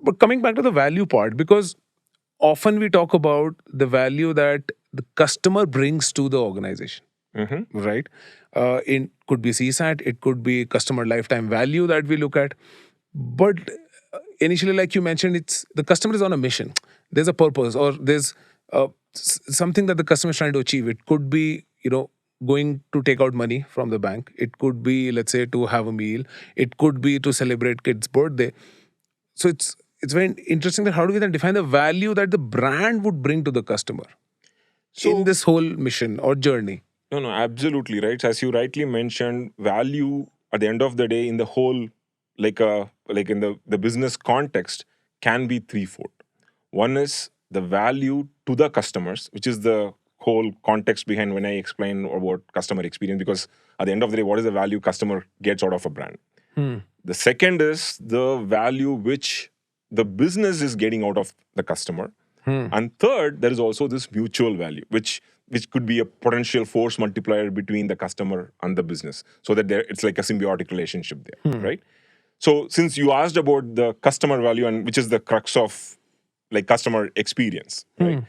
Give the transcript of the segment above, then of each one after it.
But coming back to the value part, because often we talk about the value that the customer brings to the organization, right? It could be CSAT, it could be customer lifetime value that we look at. But initially, like you mentioned, it's the customer is on a mission. There's a purpose, or there's something that the customer is trying to achieve. It could be, going to take out money from the bank. It could be, let's say, to have a meal. It could be to celebrate kid's birthday. So it's very interesting that how do we then define the value that the brand would bring to the customer in So, this whole mission or journey. no, absolutely right. As you rightly mentioned, value at the end of the day in the whole, like in the business context, can be threefold. One is the value to the customers, which is the whole context behind when I explain about customer experience. Because at the end of the day, what is the value customer gets out of a brand? The second is the value which the business is getting out of the customer. And third, there is also this mutual value, which could be a potential force multiplier between the customer and the business, so that it's like a symbiotic relationship there, right? So since you asked about the customer value, and which is the crux of like customer experience, right?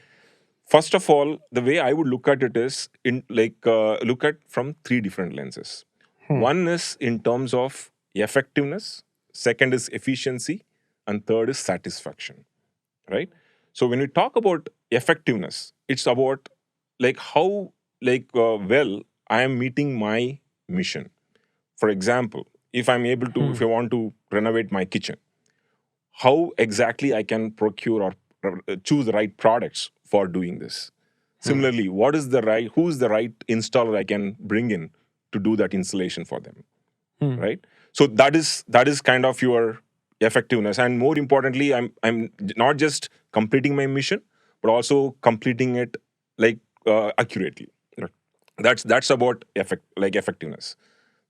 First of all, the way I would look at it is look at from three different lenses. One is in terms of effectiveness, second is efficiency, and third is satisfaction, right? So when we talk about effectiveness, it's about like how well I am meeting my mission. For example, if I'm able to, if I want to renovate my kitchen, how exactly I can procure or choose the right products for doing this. Similarly, who's the right installer I can bring in to do that installation for them, right? So that is kind of your effectiveness, and more importantly, I'm not just completing my mission, but also completing it like accurately. Right? That's about effectiveness.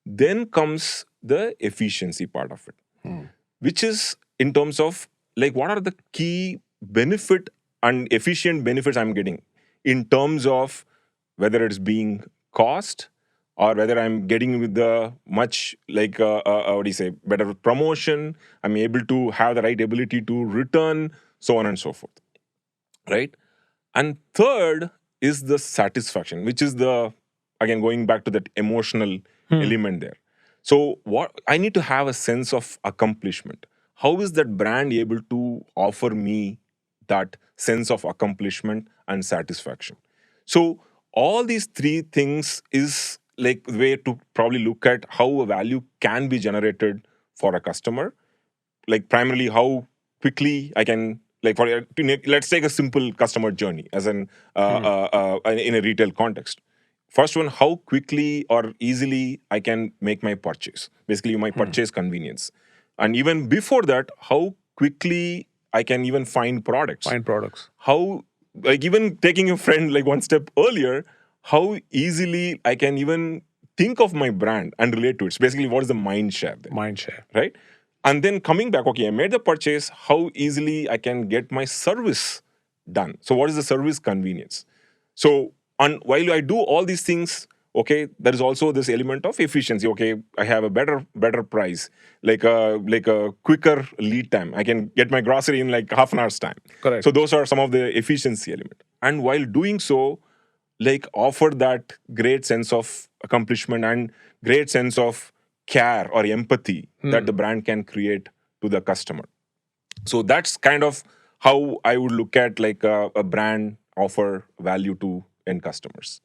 Then comes the efficiency part of it, which is in terms of like what are the key benefit and efficient benefits I'm getting in terms of whether it's being cost or whether I'm getting with the much what do you say, better promotion, I'm able to have the right ability to return, so on and so forth, right? And third is the satisfaction, which is the, again, going back to that emotional element there. So what I need to have a sense of accomplishment. How is that brand able to offer me that sense of accomplishment and satisfaction? So all these three things is like the way to probably look at how a value can be generated for a customer, like primarily how quickly I can, like let's take a simple customer journey as in a retail context. First one, how quickly or easily I can make my purchase, basically my purchase convenience. And even before that, how quickly I can even find products. Find products. How, like even taking a friend like one step earlier, how easily I can even think of my brand and relate to it. So basically, what is the mind share there? Mind share. Right? And then coming back, okay, I made the purchase, how easily I can get my service done. So what is the service convenience? So, and while I do all these things, okay, there is also this element of efficiency. Okay, I have a better price, like a quicker lead time. I can get my grocery in like half an hour's time. Correct. So those are some of the efficiency element. And while doing so, like offer that great sense of accomplishment and great sense of care or empathy that the brand can create to the customer. So that's kind of how I would look at like a brand offer value to end customers.